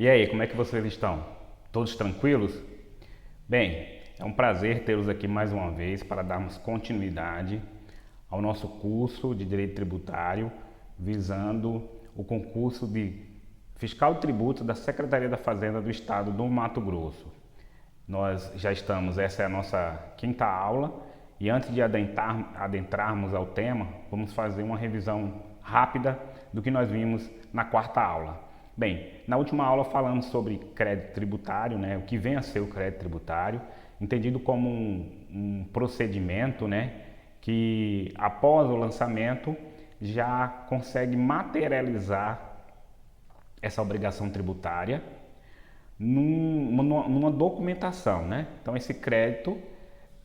E aí, como é que vocês estão? Todos tranquilos? Bem, é um prazer tê-los aqui mais uma vez para darmos continuidade ao nosso curso de Direito Tributário, visando o concurso de Fiscal de Tributos da Secretaria da Fazenda do Estado do Mato Grosso. Nós já estamos, essa é a nossa quinta aula, e antes de adentrarmos ao tema, vamos fazer uma revisão rápida do que nós vimos na quarta aula. Bem, na última aula falamos sobre crédito tributário, o que vem a ser o crédito tributário, entendido como um procedimento, que após o lançamento já consegue materializar essa obrigação tributária numa documentação, Então esse crédito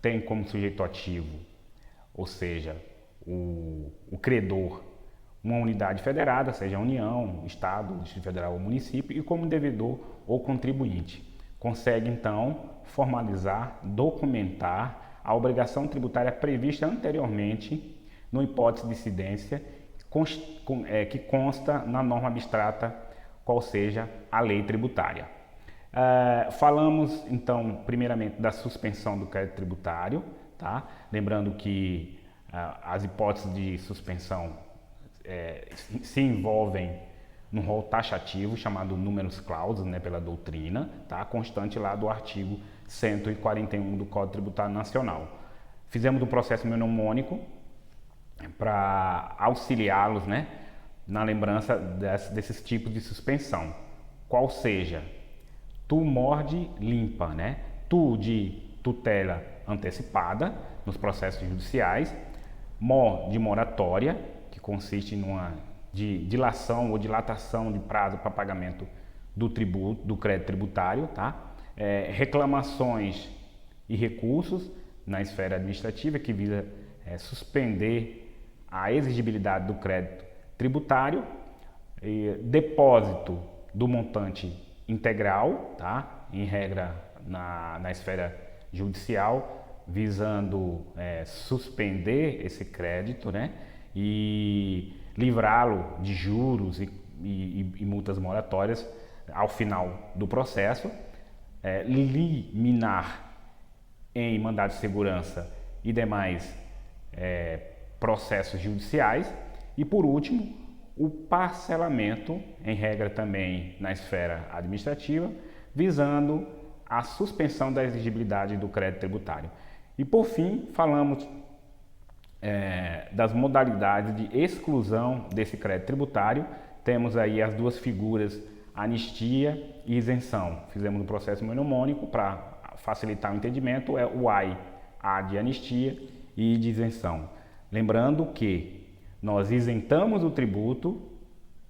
tem como sujeito ativo, ou seja, o credor, uma unidade federada, seja a União, Estado, Distrito Federal ou município, e como devedor ou contribuinte. Consegue então formalizar, documentar a obrigação tributária prevista anteriormente no hipótese de incidência que consta na norma abstrata, qual seja a lei tributária. Falamos então primeiramente da suspensão do crédito tributário, Lembrando que as hipóteses de suspensão se envolvem num rol taxativo chamado numerus clausus, pela doutrina, constante lá do artigo 141 do Código Tributário Nacional. Fizemos um processo mnemônico para auxiliá-los, na lembrança desses tipos de suspensão. Qual seja, tu morde, limpa, Tu de tutela antecipada nos processos judiciais, mor de moratória, que consiste de dilação ou dilatação de prazo para pagamento do tributo, do crédito tributário, reclamações e recursos na esfera administrativa, que visa suspender a exigibilidade do crédito tributário, depósito do montante integral, em regra na esfera judicial, visando suspender esse crédito, e livrá-lo de juros e multas moratórias ao final do processo, liminar em mandado de segurança e demais processos judiciais, e por último, o parcelamento, em regra também na esfera administrativa, visando a suspensão da exigibilidade do crédito tributário. E por fim, falamos das modalidades de exclusão desse crédito tributário. Temos aí as duas figuras, anistia e isenção. Fizemos um processo mnemônico para facilitar o entendimento, o A de anistia e de isenção. Lembrando que nós isentamos o tributo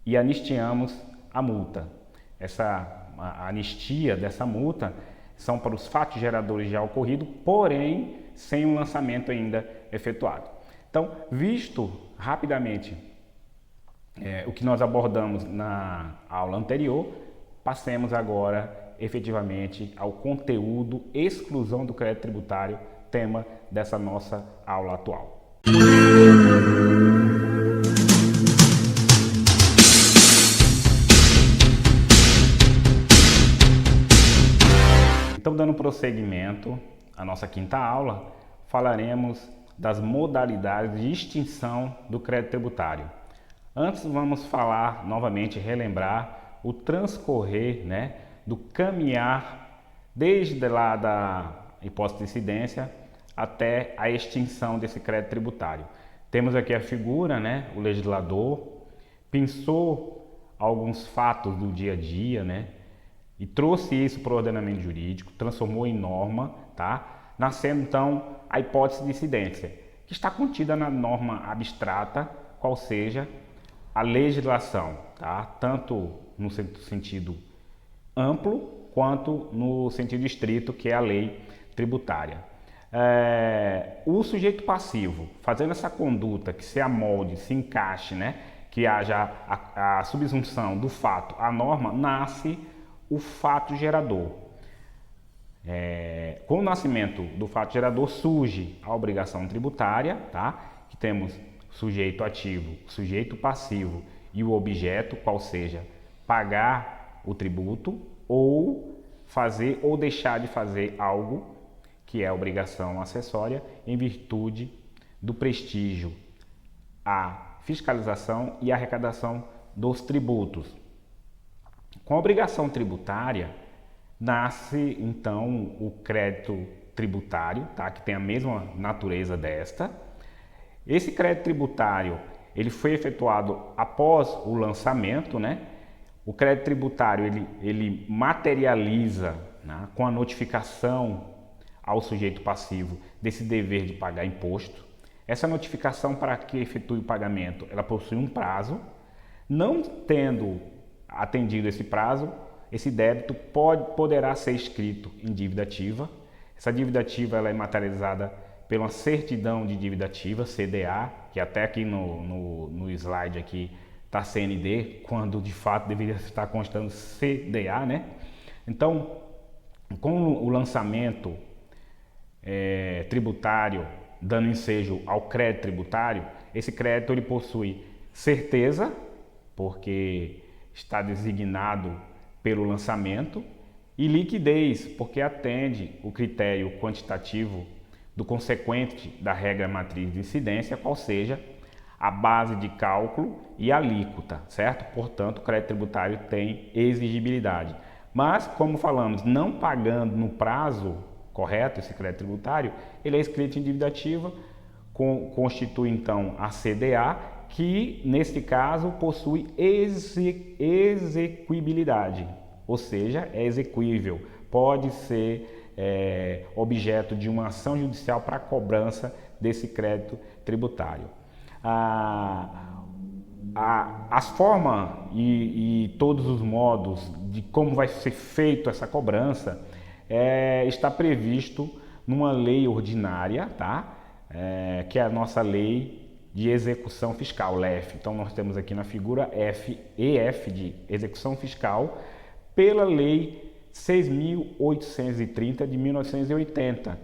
e anistiamos a multa. A anistia dessa multa são para os fatos geradores já ocorridos, porém sem um lançamento ainda efetuado. Então, visto rapidamente o que nós abordamos na aula anterior, passemos agora efetivamente ao conteúdo exclusão do crédito tributário, tema dessa nossa aula atual. Então, dando prosseguimento à nossa quinta aula, falaremos das modalidades de extinção do crédito tributário. Antes vamos falar novamente, relembrar o transcorrer, do caminhar desde lá da hipótese de incidência até a extinção desse crédito tributário. Temos aqui a figura, o legislador pensou alguns fatos do dia a dia, e trouxe isso para o ordenamento jurídico, transformou em norma, nascendo então a hipótese de incidência, que está contida na norma abstrata, qual seja a legislação, tanto no sentido amplo quanto no sentido estrito, que é a lei tributária. O sujeito passivo, fazendo essa conduta que se amolde, se encaixe, que haja a subsunção do fato à norma, nasce o fato gerador. Com o nascimento do fato gerador surge a obrigação tributária, que temos sujeito ativo, sujeito passivo e o objeto, qual seja, pagar o tributo ou fazer ou deixar de fazer algo que é obrigação acessória em virtude do prestígio, a fiscalização e a arrecadação dos tributos. Com a obrigação tributária, nasce então o crédito tributário, tá? Que tem a mesma natureza desta. Esse crédito tributário ele foi efetuado após o lançamento, né? O crédito tributário ele materializa, né, com a notificação ao sujeito passivo desse dever de pagar imposto. Essa notificação para que efetue o pagamento, ela possui um prazo. Não tendo atendido esse prazo, esse débito poderá ser inscrito em dívida ativa. Essa dívida ativa ela é materializada pela certidão de dívida ativa, CDA, que até aqui no slide aqui está CND, quando de fato deveria estar constando CDA, né? Então, com o lançamento tributário, dando ensejo ao crédito tributário, esse crédito ele possui certeza, porque está designado pelo lançamento, e liquidez, porque atende o critério quantitativo do consequente da regra matriz de incidência, qual seja a base de cálculo e a alíquota, certo? Portanto, o crédito tributário tem exigibilidade. Mas, como falamos, não pagando no prazo correto esse crédito tributário, ele é inscrito em dívida ativa, constitui então a CDA, que neste caso possui exequibilidade, ou seja, é exequível, pode ser objeto de uma ação judicial para a cobrança desse crédito tributário. As formas e todos os modos de como vai ser feita essa cobrança está previsto numa lei ordinária, tá? Que é a nossa lei de execução fiscal, LEF. Então nós temos aqui na figura EF de execução fiscal, pela lei 6.830 de 1980.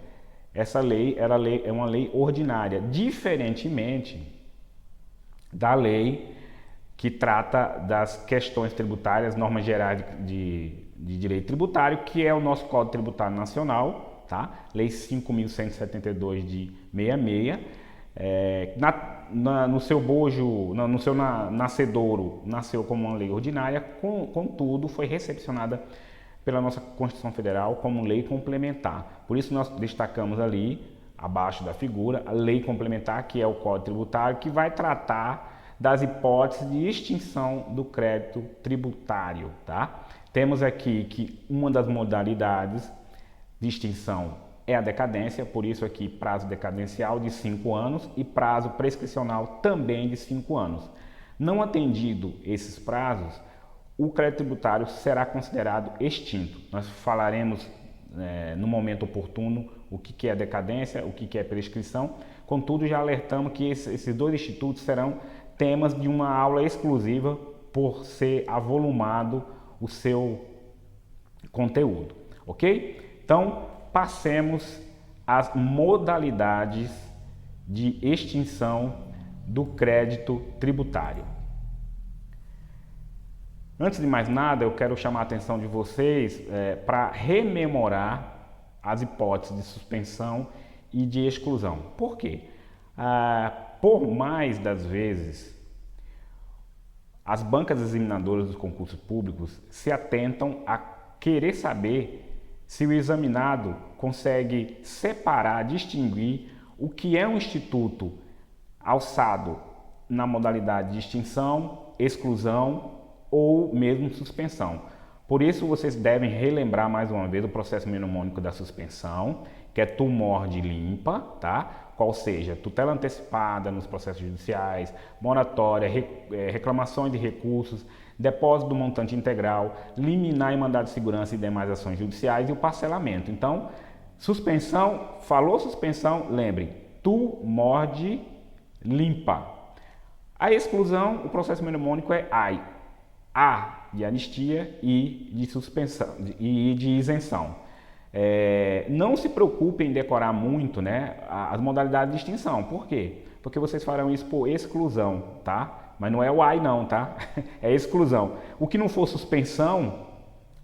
Essa lei é uma lei ordinária, diferentemente da lei que trata das questões tributárias, normas gerais de direito tributário, que é o nosso Código Tributário Nacional, tá? Lei 5.172 de 66. No seu bojo, no seu nascedouro, nasceu como uma lei ordinária, contudo foi recepcionada pela nossa Constituição Federal como lei complementar. Por isso nós destacamos ali, abaixo da figura, a lei complementar, que é o Código Tributário, que vai tratar das hipóteses de extinção do crédito tributário, tá? Temos aqui que uma das modalidades de extinção é a decadência, por isso aqui prazo decadencial de 5 anos e prazo prescricional também de 5 anos. Não atendido esses prazos, o crédito tributário será considerado extinto. Nós falaremos no momento oportuno o que é decadência, o que é prescrição. Contudo, já alertamos que esses dois institutos serão temas de uma aula exclusiva por ser avolumado o seu conteúdo, ok? Então, passemos às modalidades de extinção do crédito tributário. Antes de mais nada, eu quero chamar a atenção de vocês para rememorar as hipóteses de suspensão e de exclusão. Por quê? Por mais das vezes, as bancas examinadoras dos concursos públicos se atentam a querer saber se o examinado consegue separar, distinguir o que é um instituto alçado na modalidade de extinção, exclusão ou mesmo suspensão. Por isso, vocês devem relembrar mais uma vez o processo mnemônico da suspensão, que é tu morde limpa, tá? Qual seja, tutela antecipada nos processos judiciais, moratória, reclamações de recursos, depósito do montante integral, liminar e mandado de segurança e demais ações judiciais e o parcelamento. Então, suspensão, falou suspensão, lembre, tu morde limpa. A exclusão, o processo mnemônico é AI. A de anistia e de suspensão e de isenção. Não se preocupem em decorar muito, né, as modalidades de extinção. Por quê? Porque vocês farão isso por exclusão, tá? Mas não é o AI não, tá? É exclusão. O que não for suspensão,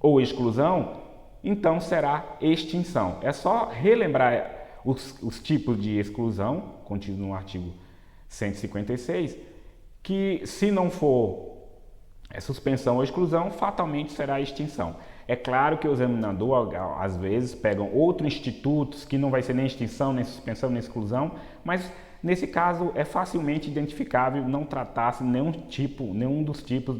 ou exclusão, então será extinção. É só relembrar os tipos de exclusão, contidos no artigo 156, que se não for suspensão ou exclusão, fatalmente será extinção. É claro que o examinador, às vezes, pega outros institutos que não vai ser nem extinção, nem suspensão, nem exclusão, mas nesse caso é facilmente identificável não tratar-se nenhum dos tipos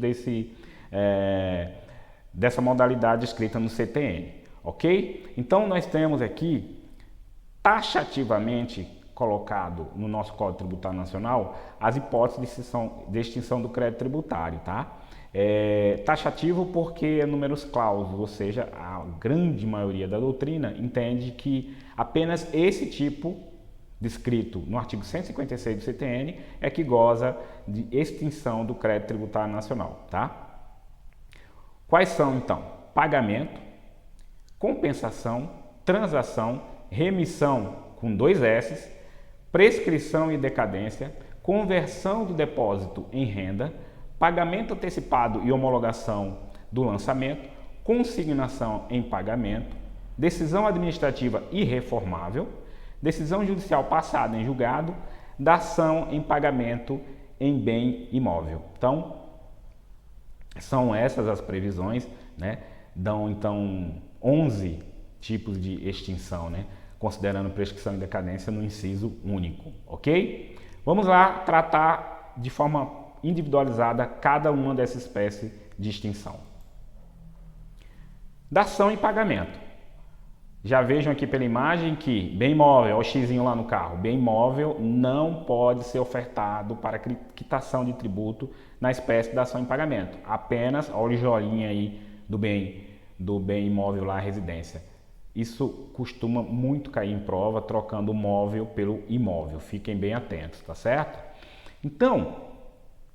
dessa modalidade escrita no CTN, ok? Então nós temos aqui taxativamente colocado no nosso Código Tributário Nacional as hipóteses de extinção do crédito tributário, tá? Taxativo porque é números clausos, ou seja, a grande maioria da doutrina entende que apenas esse tipo descrito no artigo 156 do CTN é que goza de extinção do crédito tributário nacional, tá? Quais são então? Pagamento, compensação, transação, remissão com 2 S, prescrição e decadência, conversão do depósito em renda, pagamento antecipado e homologação do lançamento, consignação em pagamento, decisão administrativa irreformável, decisão judicial passada em julgado, dação em pagamento em bem imóvel. Então, são essas as previsões, né? Dão então 11 tipos de extinção, né? Considerando prescrição e decadência no inciso único, ok? Vamos lá tratar de forma individualizada cada uma dessa espécie de extinção. Dação em pagamento. Já vejam aqui pela imagem que bem imóvel, olha o xizinho lá no carro, bem imóvel não pode ser ofertado para quitação de tributo na espécie de dação em pagamento. Apenas, olha o joinha aí do bem imóvel lá, residência. Isso costuma muito cair em prova, trocando o móvel pelo imóvel. Fiquem bem atentos, tá certo? Então,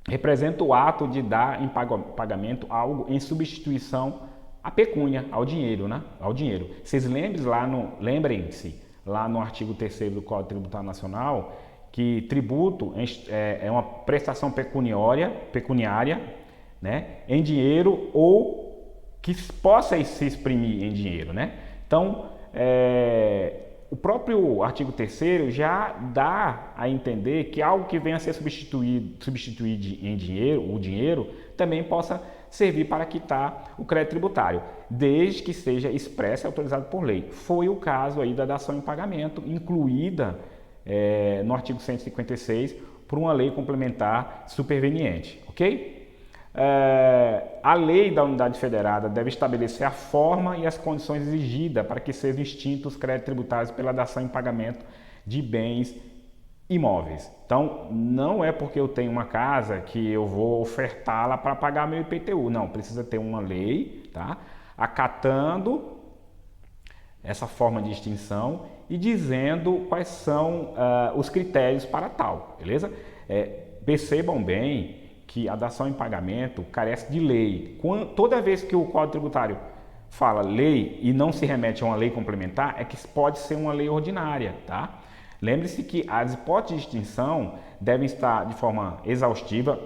representa o ato de dar em pagamento algo em substituição à pecúnia, ao dinheiro, né? Ao dinheiro. Vocês lembrem-se lá no artigo 3º do Código Tributário Nacional que tributo é uma prestação pecuniária, né, em dinheiro ou que possa se exprimir em dinheiro, né? Então, o próprio artigo 3º já dá a entender que algo que venha a ser substituído em dinheiro, o dinheiro, também possa servir para quitar o crédito tributário, desde que seja expressa e autorizado por lei. Foi o caso aí da dação em pagamento, incluída no artigo 156 por uma lei complementar superveniente, ok? A lei da unidade federada deve estabelecer a forma e as condições exigidas para que sejam extintos os créditos tributários pela dação em pagamento de bens imóveis. Então, não é porque eu tenho uma casa que eu vou ofertá-la para pagar meu IPTU. Não, precisa ter uma lei, tá? Acatando essa forma de extinção e dizendo quais são os critérios para tal, beleza? Percebam bem que a dação em pagamento carece de lei. Toda vez que o Código Tributário fala lei e não se remete a uma lei complementar, é que pode ser uma lei ordinária, tá? Lembre-se que as hipóteses de extinção devem estar de forma exaustiva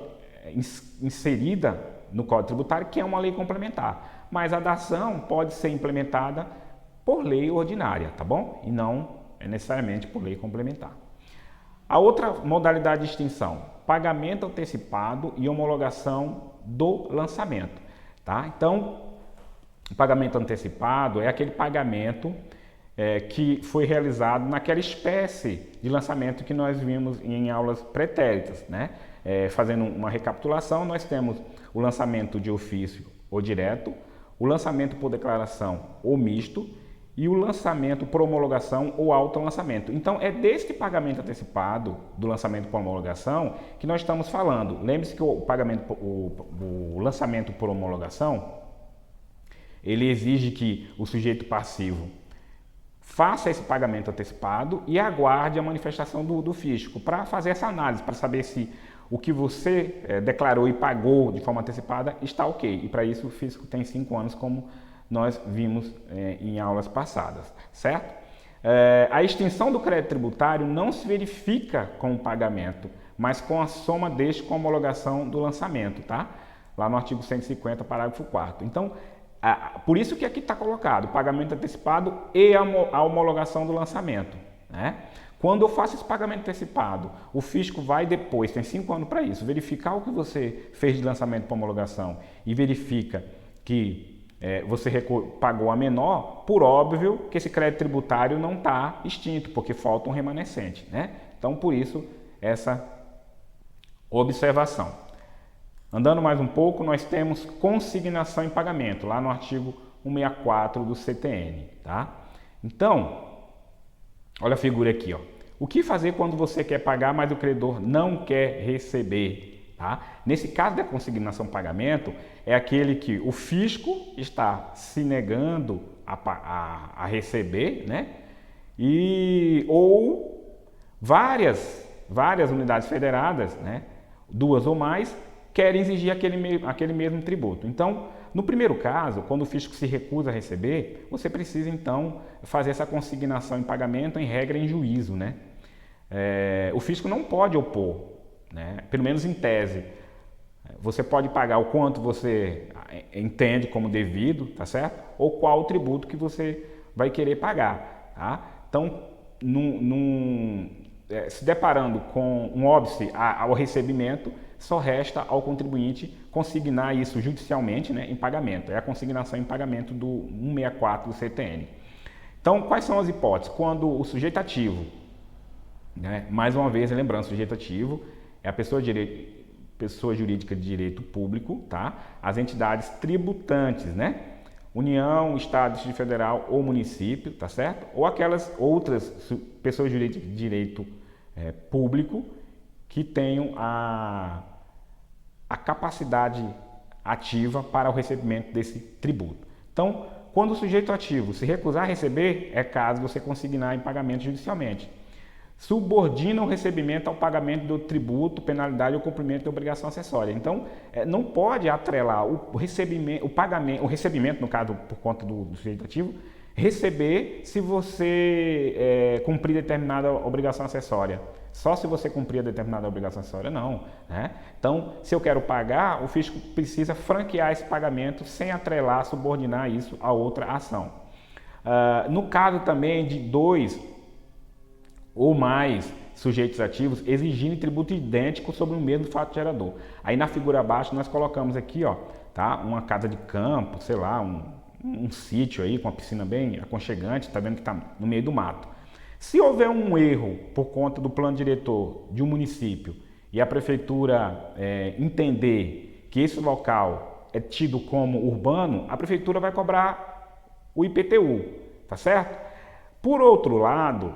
inserida no Código Tributário, que é uma lei complementar. Mas a dação pode ser implementada por lei ordinária, tá bom? E não necessariamente por lei complementar. A outra modalidade de extinção, pagamento antecipado e homologação do lançamento, tá? Então, o pagamento antecipado é aquele pagamento que foi realizado naquela espécie de lançamento que nós vimos em aulas pretéritas, né? Fazendo uma recapitulação, nós temos o lançamento de ofício ou direto, o lançamento por declaração ou misto e o lançamento por homologação ou autolançamento. Então, é deste pagamento antecipado do lançamento por homologação que nós estamos falando. Lembre-se que o lançamento por homologação, ele exige que o sujeito passivo faça esse pagamento antecipado e aguarde a manifestação do fisco para fazer essa análise, para saber se o que você declarou e pagou de forma antecipada está ok. E para isso o fisco tem 5 anos, como nós vimos em aulas passadas, certo? A extinção do crédito tributário não se verifica com o pagamento, mas com a soma deste com a homologação do lançamento, tá? Lá no artigo 150, parágrafo 4º. Então, Por isso que aqui está colocado pagamento antecipado e a homologação do lançamento, né? Quando eu faço esse pagamento antecipado, o fisco vai depois, tem 5 anos para isso, verificar o que você fez de lançamento para homologação e verifica que você pagou a menor, por óbvio que esse crédito tributário não está extinto, porque falta um remanescente, né? Então, por isso, essa observação. Andando mais um pouco, nós temos consignação em pagamento, lá no artigo 164 do CTN, tá? Então, olha a figura aqui, ó. O que fazer quando você quer pagar, mas o credor não quer receber, tá? Nesse caso da consignação em pagamento, é aquele que o fisco está se negando a receber, né? Ou várias unidades federadas, né? 2 ou mais, querem exigir aquele mesmo tributo. Então, no primeiro caso, quando o fisco se recusa a receber, você precisa então fazer essa consignação em pagamento, em regra, em juízo, né? O fisco não pode opor, né? Pelo menos em tese. Você pode pagar o quanto você entende como devido, tá certo? Ou qual o tributo que você vai querer pagar, tá? Então, se deparando com um óbice ao recebimento, só resta ao contribuinte consignar isso judicialmente, né, em pagamento. É a consignação em pagamento do 164 do CTN. Então, quais são as hipóteses? Quando o sujeito ativo, né, mais uma vez, lembrando, sujeito ativo é a pessoa jurídica de direito público, tá? As entidades tributantes, né? União, Estado, Distrito Federal ou município, tá certo? Ou aquelas outras pessoas jurídicas de direito público que tenham a capacidade ativa para o recebimento desse tributo. Então, quando o sujeito ativo se recusar a receber, é caso você consignar em pagamento judicialmente. Subordina o recebimento ao pagamento do tributo, penalidade ou cumprimento de obrigação acessória. Então, não pode atrelar o recebimento, no caso, por conta do sujeito ativo, receber se você cumprir determinada obrigação acessória. Só se você cumprir a determinada obrigação acessória, não, né? Então, se eu quero pagar, o fisco precisa franquear esse pagamento sem atrelar, subordinar isso a outra ação. No caso também de 2 ou mais sujeitos ativos exigindo tributo idêntico sobre o mesmo fato gerador. Aí na figura abaixo nós colocamos aqui, ó, tá? Uma casa de campo, sei lá, um sítio aí com uma piscina bem aconchegante, tá vendo que tá no meio do mato. Se houver um erro por conta do plano diretor de um município e a prefeitura entender que esse local é tido como urbano, a prefeitura vai cobrar o IPTU, tá certo? Por outro lado,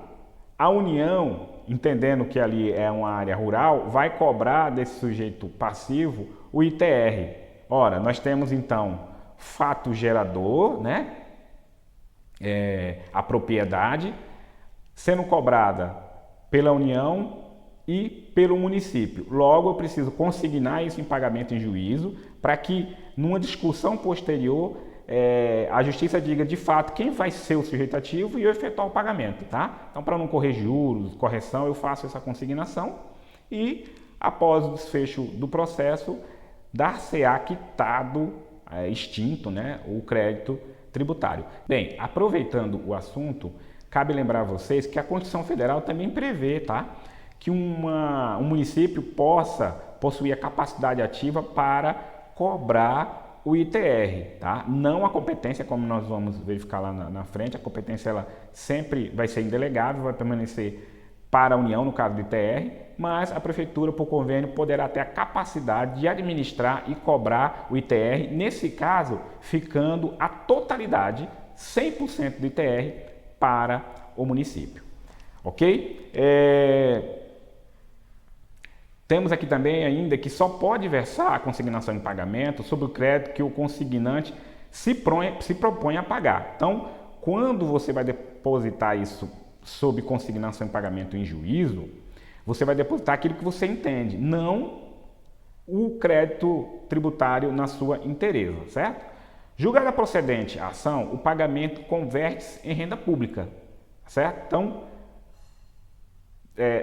a União, entendendo que ali é uma área rural, vai cobrar desse sujeito passivo o ITR. Ora, nós temos então fato gerador, né? A propriedade sendo cobrada pela União e pelo município. Logo, eu preciso consignar isso em pagamento em juízo para que, numa discussão posterior, a justiça diga de fato quem vai ser o sujeito ativo e eu efetuar o pagamento, tá? Então, para não correr juros, correção, eu faço essa consignação e, após o desfecho do processo, dar-se-á quitado, extinto, né, o crédito tributário. Bem, aproveitando o assunto, cabe lembrar a vocês que a Constituição Federal também prevê, tá, que um município possa possuir a capacidade ativa para cobrar o ITR, tá? Não a competência, como nós vamos verificar lá na frente, a competência ela sempre vai ser indelegável, vai permanecer para a União, no caso do ITR, mas a Prefeitura, por convênio, poderá ter a capacidade de administrar e cobrar o ITR, nesse caso, ficando a totalidade, 100% do ITR, para o município, ok? Temos aqui também ainda que só pode versar a consignação em pagamento sobre o crédito que o consignante se propõe a pagar. Então, quando você vai depositar isso sob consignação em pagamento em juízo, você vai depositar aquilo que você entende, não o crédito tributário na sua inteireza, certo? Julgada procedente a ação, o pagamento converte-se em renda pública, certo? Então,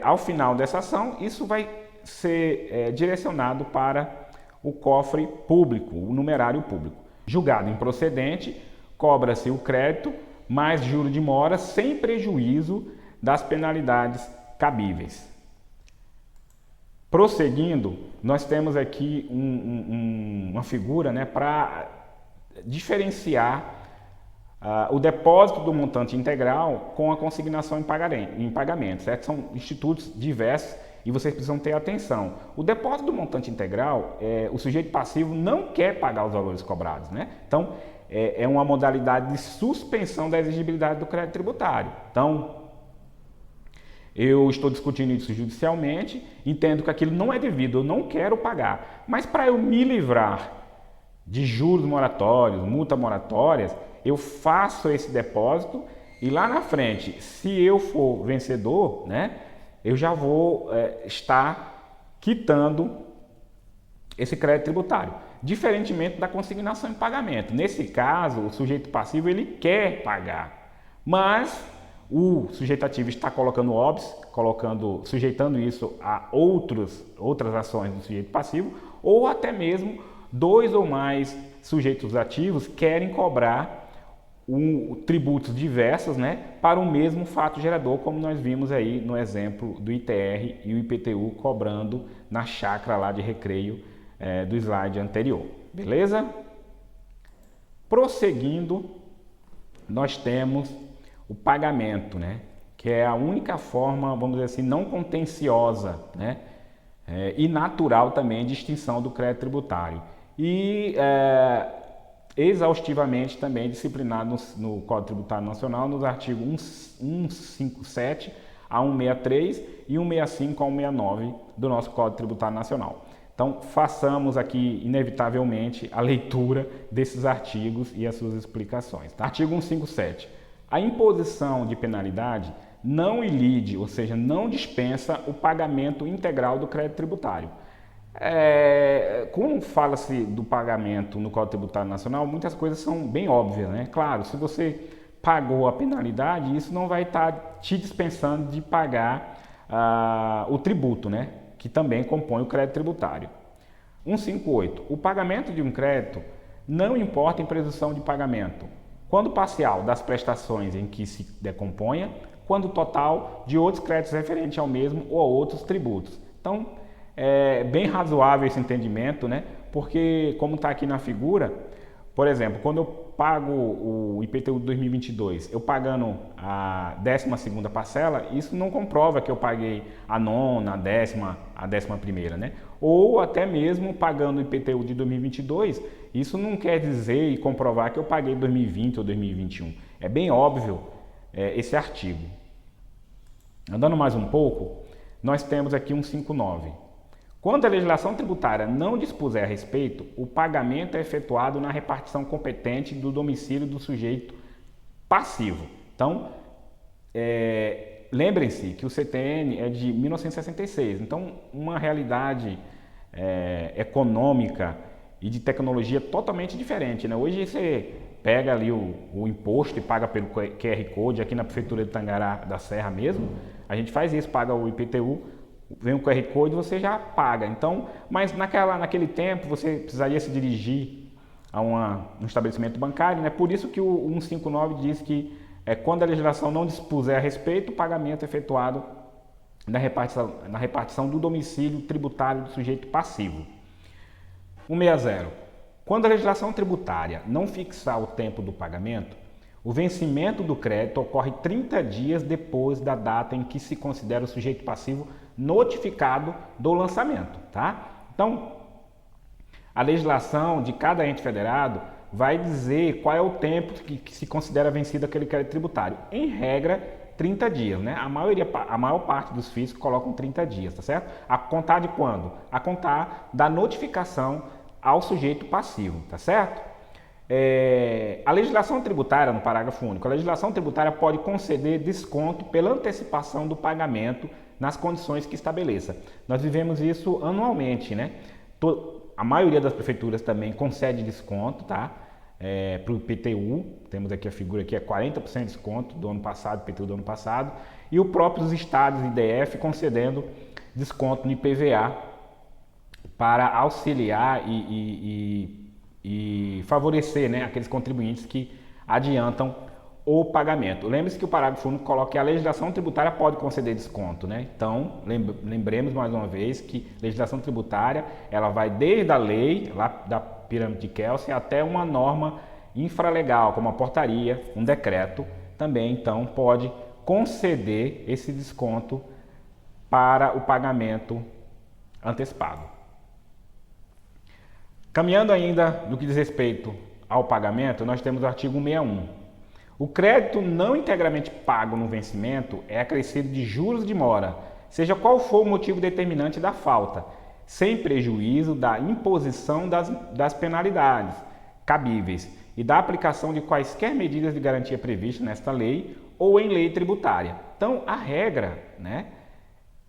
ao final dessa ação, isso vai ser direcionado para o cofre público, o numerário público. Julgado improcedente, cobra-se o crédito mais juros de mora sem prejuízo das penalidades cabíveis. Prosseguindo, nós temos aqui uma figura, né, para diferenciar o depósito do montante integral com a consignação em pagamento, certo? São institutos diversos e vocês precisam ter atenção. O depósito do montante integral, o sujeito passivo não quer pagar os valores cobrados, né? Então, é uma modalidade de suspensão da exigibilidade do crédito tributário. Então, eu estou discutindo isso judicialmente, entendo que aquilo não é devido, eu não quero pagar. Mas para eu me livrar de juros moratórios, multas moratórias, eu faço esse depósito e lá na frente, se eu for vencedor, né, eu já vou estar quitando esse crédito tributário. Diferentemente da consignação em pagamento. Nesse caso, o sujeito passivo ele quer pagar, mas o sujeito ativo está colocando óbice, sujeitando isso a outras ações do sujeito passivo, ou até mesmo 2 ou mais sujeitos ativos querem cobrar tributos diversos, né, para o mesmo fato gerador, como nós vimos aí no exemplo do ITR e o IPTU cobrando na chácara lá de Recreio do slide anterior. Beleza? Prosseguindo, nós temos o pagamento, né, que é a única forma, vamos dizer assim, não contenciosa, né, e natural também de extinção do crédito tributário. E exaustivamente também disciplinado no Código Tributário Nacional, nos artigos 157 a 163 e 165 a 169 do nosso Código Tributário Nacional. Então, façamos aqui, inevitavelmente, a leitura desses artigos e as suas explicações. Tá? Artigo 157. A imposição de penalidade não ilide, ou seja, não dispensa o pagamento integral do crédito tributário. Quando fala-se do pagamento no Código Tributário Nacional, muitas coisas são bem óbvias, né? Claro, se você pagou a penalidade, isso não vai estar te dispensando de pagar o tributo, né? Que também compõe o crédito tributário. 158. O pagamento de um crédito não importa em presunção de pagamento, quando parcial das prestações em que se decomponha, quando total de outros créditos referentes ao mesmo ou a outros tributos. Então, é bem razoável esse entendimento, né? Porque, como está aqui na figura, por exemplo, quando eu pago o IPTU de 2022, eu pagando a 12ª parcela, isso não comprova que eu paguei a 9ª, a 11ª, né? Ou até mesmo pagando o IPTU de 2022, isso não quer dizer e comprovar que eu paguei 2020 ou 2021. É bem óbvio esse artigo. Andando mais um pouco, nós temos aqui 159. Quando a legislação tributária não dispuser a respeito, o pagamento é efetuado na repartição competente do domicílio do sujeito passivo. Então, lembrem-se que o CTN é de 1966, então uma realidade econômica e de tecnologia totalmente diferente, né? Hoje você pega ali o imposto e paga pelo QR Code, aqui na Prefeitura de Tangará da Serra mesmo, a gente faz isso, paga o IPTU, vem o QR Code e você já paga. Então, mas naquele tempo você precisaria se dirigir a um estabelecimento bancário, né? Por isso que o 159 diz que quando a legislação não dispuser a respeito, o pagamento é efetuado na repartição do domicílio tributário do sujeito passivo. 160. Quando a legislação tributária não fixar o tempo do pagamento, o vencimento do crédito ocorre 30 dias depois da data em que se considera o sujeito passivo notificado do lançamento, tá? Então, a legislação de cada ente federado vai dizer qual é o tempo que se considera vencido aquele crédito tributário. Em regra, 30 dias, né? A maior parte dos FIIs colocam 30 dias, tá certo? A contar de quando? A contar da notificação ao sujeito passivo, tá certo? A legislação tributária, no parágrafo único, a legislação tributária pode conceder desconto pela antecipação do pagamento nas condições que estabeleça. Nós vivemos isso anualmente, né? A maioria das prefeituras também concede desconto, tá? Para o IPTU, temos aqui a figura aqui, 40% de desconto do ano passado, IPTU do ano passado, e os próprios estados e DF concedendo desconto no IPVA para auxiliar e e favorecer, né, aqueles contribuintes que adiantam o pagamento. Lembre-se que o parágrafo único coloca que a legislação tributária pode conceder desconto, né? Então, lembremos mais uma vez que legislação tributária, ela vai desde a lei, lá da pirâmide de Kelsen, até uma norma infralegal, como a portaria, um decreto, também, então, pode conceder esse desconto para o pagamento antecipado. Caminhando ainda no que diz respeito ao pagamento, nós temos o artigo 161. O crédito não integralmente pago no vencimento é acrescido de juros de mora, seja qual for o motivo determinante da falta, sem prejuízo da imposição das penalidades cabíveis e da aplicação de quaisquer medidas de garantia previstas nesta lei ou em lei tributária. Então, a regra, né,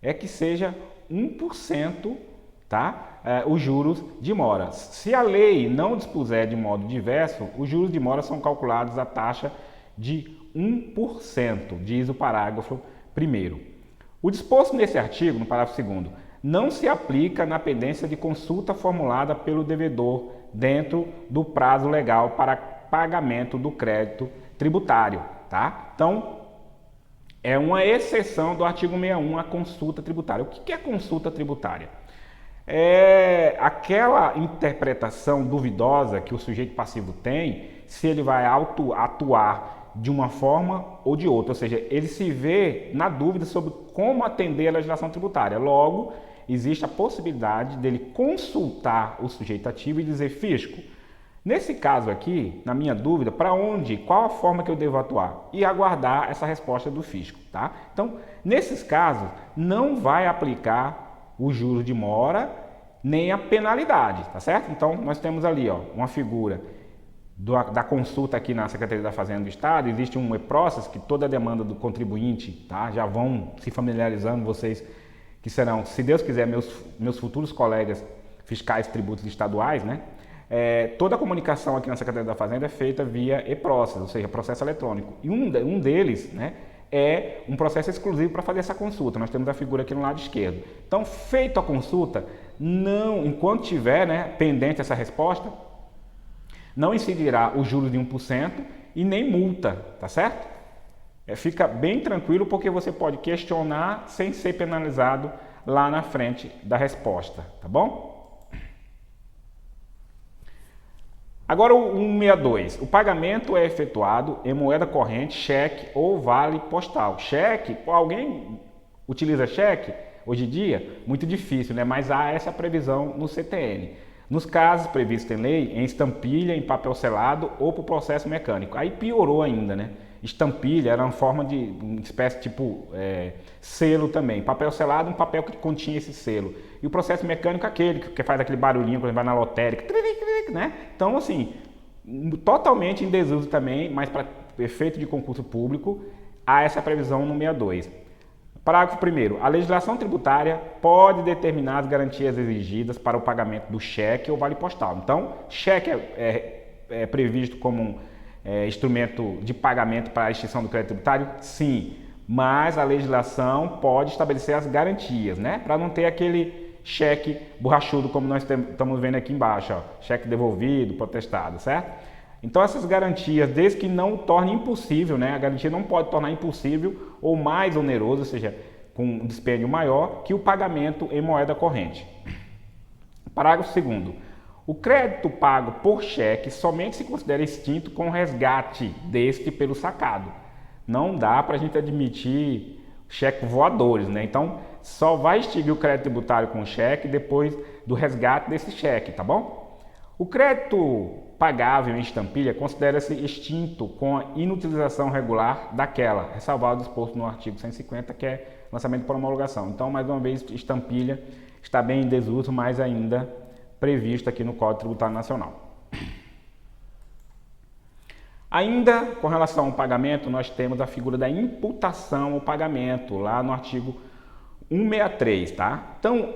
é que seja 1%, tá? Os juros de mora. Se a lei não dispuser de modo diverso, os juros de mora são calculados à taxa de 1%, diz o parágrafo 1º. O disposto nesse artigo, no parágrafo 2º, não se aplica na pendência de consulta formulada pelo devedor dentro do prazo legal para pagamento do crédito tributário, tá? Então, é uma exceção do artigo 61 a consulta tributária. O que é consulta tributária? É aquela interpretação duvidosa que o sujeito passivo tem se ele vai atuar de uma forma ou de outra, ou seja, ele se vê na dúvida sobre como atender a legislação tributária. Logo, existe a possibilidade dele consultar o sujeito ativo e dizer: fisco, nesse caso aqui, na minha dúvida, para onde, qual a forma que eu devo atuar? E aguardar essa resposta do fisco, tá? Então, nesses casos, não vai aplicar os juros de mora nem a penalidade, tá certo? Então, nós temos ali, ó, uma figura da consulta aqui na Secretaria da Fazenda do Estado. Existe um e-process que toda a demanda do contribuinte, tá? Já vão se familiarizando, vocês que serão, se Deus quiser, meus futuros colegas fiscais tributos estaduais, né? Toda a comunicação aqui na Secretaria da Fazenda é feita via e-process, ou seja, processo eletrônico. E um deles, né, é um processo exclusivo para fazer essa consulta. Nós temos a figura aqui no lado esquerdo. Então, feita a consulta, não, enquanto tiver, né, pendente essa resposta, não incidirá os juros de 1% e nem multa, tá certo? Fica bem tranquilo, porque você pode questionar sem ser penalizado lá na frente da resposta, tá bom? Agora o 162. O pagamento é efetuado em moeda corrente, cheque ou vale postal. Cheque, alguém utiliza cheque hoje em dia? Muito difícil, né? Mas há essa previsão no CTN. Nos casos previstos em lei, em estampilha, em papel selado ou por processo mecânico. Aí piorou ainda, né? Estampilha era uma forma de uma espécie tipo selo também. Papel selado, um papel que continha esse selo. E o processo mecânico, aquele que faz aquele barulhinho quando vai na lotérica, né? Então, assim, totalmente em desuso também, mas para efeito de concurso público, há essa previsão no 62. Parágrafo 1º. A legislação tributária pode determinar as garantias exigidas para o pagamento do cheque ou vale postal. Então, cheque é previsto como instrumento de pagamento para a extinção do crédito tributário? Sim, mas a legislação pode estabelecer as garantias, né? Para não ter aquele cheque borrachudo como nós estamos vendo aqui embaixo, ó, cheque devolvido, protestado, certo? Então, essas garantias, desde que não torne impossível, né? A garantia não pode tornar impossível ou mais oneroso, ou seja, com um dispêndio maior, que o pagamento em moeda corrente. Parágrafo 2º. O crédito pago por cheque somente se considera extinto com o resgate deste pelo sacado. Não dá para a gente admitir cheques voadores, né? Então, só vai extinguir o crédito tributário com cheque depois do resgate desse cheque, tá bom? O crédito pagável em estampilha considera-se extinto com a inutilização regular daquela, ressalvado o disposto no artigo 150, que é lançamento por homologação. Então, mais uma vez, estampilha está bem em desuso, mas ainda previsto aqui no Código Tributário Nacional. Ainda com relação ao pagamento, nós temos a figura da imputação ao pagamento, lá no artigo 163, tá? Então,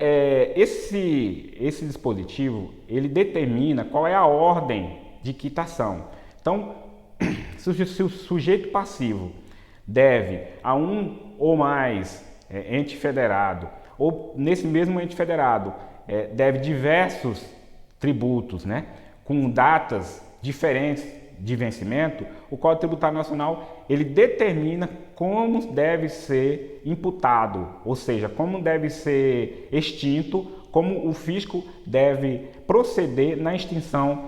esse dispositivo, ele determina qual é a ordem de quitação. Então, se o sujeito passivo deve a um ou mais ente federado, ou nesse mesmo ente federado deve diversos tributos, né? com datas diferentes de vencimento, o Código Tributário Nacional ele determina como deve ser imputado, ou seja, como deve ser extinto, como o fisco deve proceder na extinção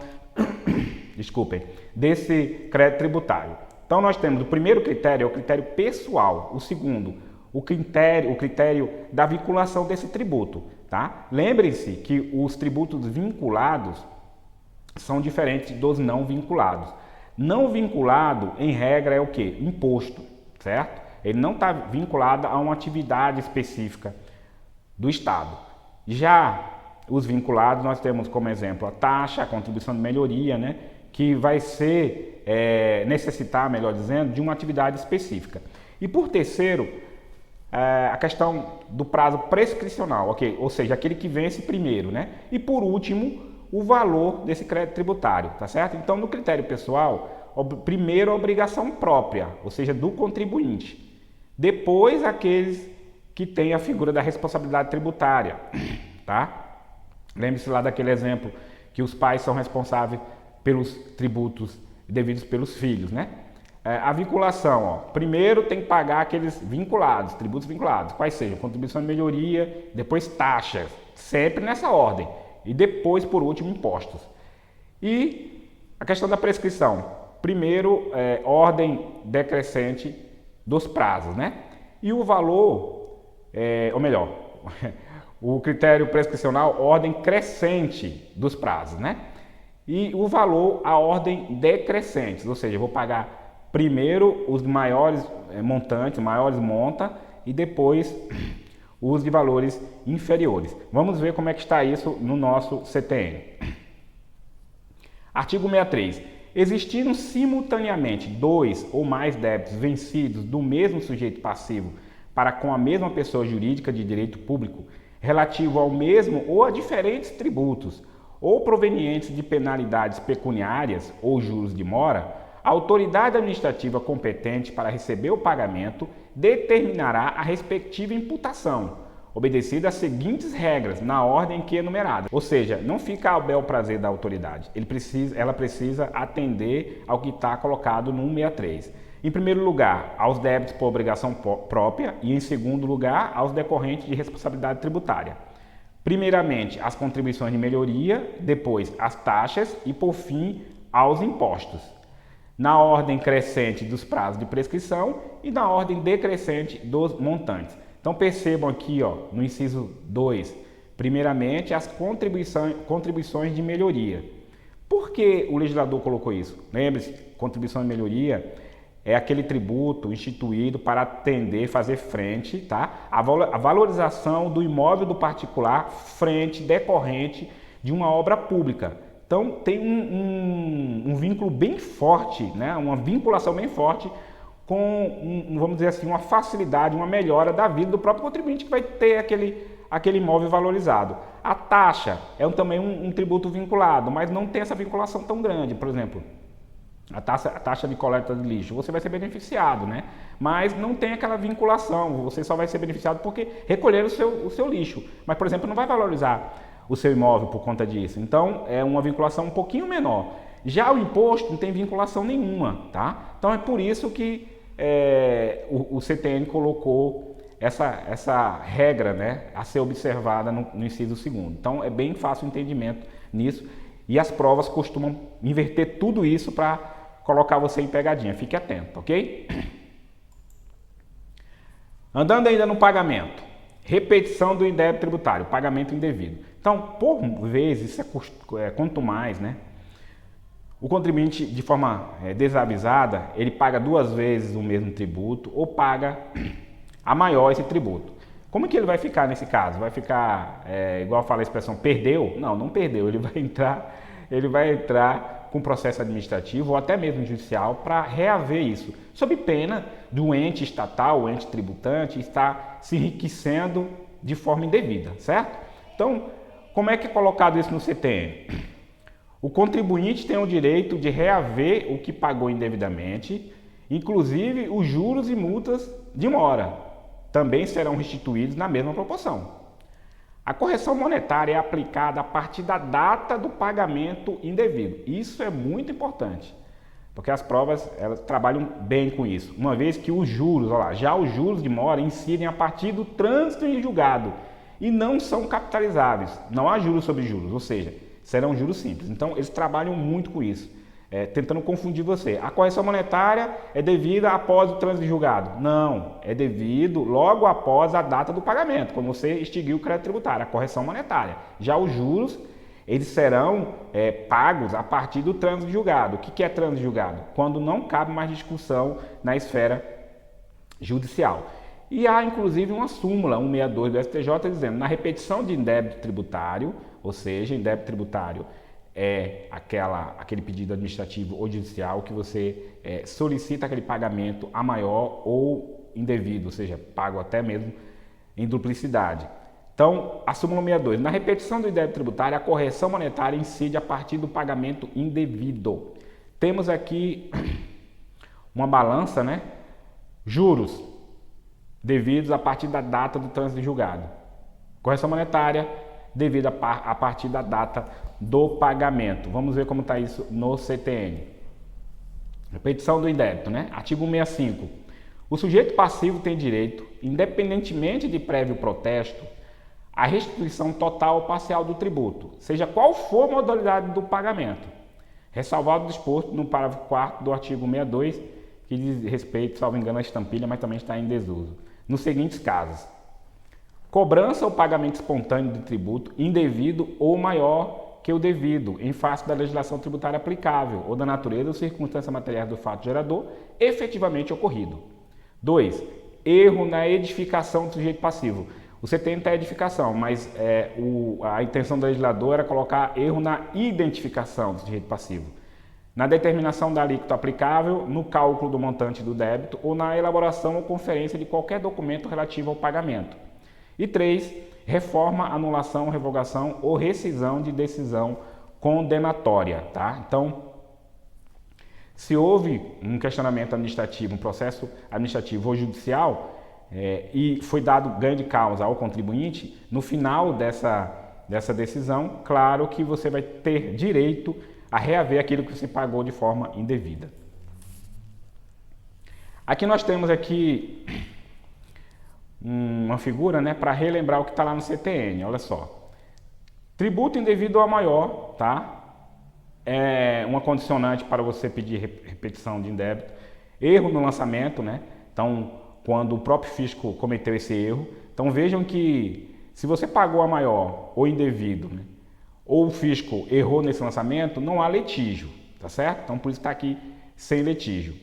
desculpem, desse crédito tributário. Então nós temos o primeiro critério, é o critério pessoal. O segundo, o critério da vinculação desse tributo. Tá? Lembrem-se que os tributos vinculados são diferentes dos não vinculados. Não vinculado, em regra, é o quê? Imposto, certo? Ele não está vinculado a uma atividade específica do Estado. Já os vinculados, nós temos como exemplo a taxa, a contribuição de melhoria, né? Que vai ser, necessitar, melhor dizendo, de uma atividade específica. E por terceiro, a questão do prazo prescricional, okay? Ou seja, aquele que vence primeiro, né? E por último, o valor desse crédito tributário, tá certo? Então, no critério pessoal, primeiro a obrigação própria, ou seja, do contribuinte. Depois, aqueles que têm a figura da responsabilidade tributária, tá? Lembre-se lá daquele exemplo que os pais são responsáveis pelos tributos devidos pelos filhos, né? A vinculação, ó, primeiro tem que pagar aqueles vinculados, tributos vinculados, quais sejam, contribuição de melhoria, depois taxas, sempre nessa ordem, e depois, por último, impostos. E a questão da prescrição, primeiro, ordem decrescente dos prazos, né? E o valor, ou melhor, o critério prescricional, ordem crescente dos prazos, né? E o valor, a ordem decrescente, ou seja, eu vou pagar primeiro os maiores montantes, maiores monta, e depois os de valores inferiores. Vamos ver como é que está isso no nosso CTN. Artigo 63. Existindo simultaneamente dois ou mais débitos vencidos do mesmo sujeito passivo para com a mesma pessoa jurídica de direito público, relativo ao mesmo ou a diferentes tributos, ou provenientes de penalidades pecuniárias ou juros de mora, a autoridade administrativa competente para receber o pagamento determinará a respectiva imputação, obedecida às seguintes regras, na ordem que enumerada. Ou seja, não fica ao bel prazer da autoridade, ela precisa atender ao que está colocado no 163. Em primeiro lugar, aos débitos por obrigação própria e, em segundo lugar, aos decorrentes de responsabilidade tributária. Primeiramente, as contribuições de melhoria, depois as taxas e, por fim, aos impostos. Na ordem crescente dos prazos de prescrição e na ordem decrescente dos montantes. Então percebam aqui, ó, no inciso 2, primeiramente as contribuições de melhoria. Por que o legislador colocou isso? Lembre-se, contribuição de melhoria é aquele tributo instituído para atender, fazer frente, tá? A valorização do imóvel do particular frente decorrente de uma obra pública. Então tem um vínculo bem forte, né? Uma vinculação bem forte com, vamos dizer assim, uma facilidade, uma melhora da vida do próprio contribuinte que vai ter aquele imóvel valorizado. A taxa é também um tributo vinculado, mas não tem essa vinculação tão grande. Por exemplo, a taxa de coleta de lixo, você vai ser beneficiado, né? Mas não tem aquela vinculação, você só vai ser beneficiado porque recolher o seu lixo. Mas, por exemplo, não vai valorizar o seu imóvel por conta disso. Então, é uma vinculação um pouquinho menor. Já o imposto não tem vinculação nenhuma, tá? Então, é por isso que o CTN colocou essa regra, né, a ser observada no inciso 2º. Então, é bem fácil o entendimento nisso. E as provas costumam inverter tudo isso para colocar você em pegadinha. Fique atento, ok? Andando ainda no pagamento. Repetição do indébito tributário, pagamento indevido. Então, por vezes, quanto mais, né? O contribuinte, de forma desavisada, ele paga 2 vezes o mesmo tributo ou paga a maior esse tributo. Como que ele vai ficar nesse caso? Vai ficar, igual fala a expressão, perdeu? Não, não perdeu. Ele vai entrar com processo administrativo ou até mesmo judicial para reaver isso, sob pena do ente estatal, o ente tributante, estar se enriquecendo de forma indevida, certo? Então, como é que é colocado isso no CTN? O contribuinte tem o direito de reaver o que pagou indevidamente, inclusive os juros e multas de mora, também serão restituídos na mesma proporção. A correção monetária é aplicada a partir da data do pagamento indevido. Isso é muito importante, porque as provas elas trabalham bem com isso. Uma vez que os juros, olha lá, já os juros de mora incidem a partir do trânsito em julgado e não são capitalizáveis. Não há juros sobre juros, ou seja, serão juros simples. Então, eles trabalham muito com isso. Tentando confundir você. A correção monetária é devida após o trânsito de julgado. Não, é devido logo após a data do pagamento, quando você extinguiu o crédito tributário, a correção monetária. Já os juros, eles serão pagos a partir do trânsito de julgado. O que é trânsito de julgado? Quando não cabe mais discussão na esfera judicial. E há inclusive uma súmula 162 do STJ dizendo, na repetição de indébito tributário, ou seja, indébito tributário é aquele pedido administrativo ou judicial que você solicita aquele pagamento a maior ou indevido, ou seja, pago até mesmo em duplicidade. Então, a súmula 162, na repetição do indébito tributário, a correção monetária incide a partir do pagamento indevido. Temos aqui uma balança, né? Juros devidos a partir da data do trânsito de julgado. Correção monetária devida a partir da data do pagamento. Vamos ver como está isso no CTN. Repetição do indébito, né? Artigo 165. O sujeito passivo tem direito, independentemente de prévio protesto, à restituição total ou parcial do tributo, seja qual for a modalidade do pagamento, ressalvado o disposto no parágrafo 4º do artigo 162, que diz respeito, salvo engano, à estampilha, mas também está em desuso, nos seguintes casos: cobrança ou pagamento espontâneo de tributo indevido ou maior que o devido, em face da legislação tributária aplicável ou da natureza ou circunstância materiais do fato gerador efetivamente ocorrido. 2. Erro na edificação do sujeito passivo. Você tenta a edificação, mas a intenção do legislador era colocar erro na identificação do sujeito passivo, na determinação da alíquota aplicável, no cálculo do montante do débito ou na elaboração ou conferência de qualquer documento relativo ao pagamento. E 3. Reforma, anulação, revogação ou rescisão de decisão condenatória. Tá? Então, se houve um questionamento administrativo, um processo administrativo ou judicial, e foi dado ganho de causa ao contribuinte, no final dessa decisão, claro que você vai ter direito a reaver aquilo que você pagou de forma indevida. Aqui nós temos uma figura, né, para relembrar o que está lá no CTN. Olha só. Tributo indevido a maior, tá? É uma condicionante para você pedir repetição de indébito. Erro no lançamento, né? Então, quando o próprio fisco cometeu esse erro. Então, vejam que se você pagou a maior ou indevido, né, ou o fisco errou nesse lançamento, não há litígio, tá certo? Então, por isso está aqui sem litígio.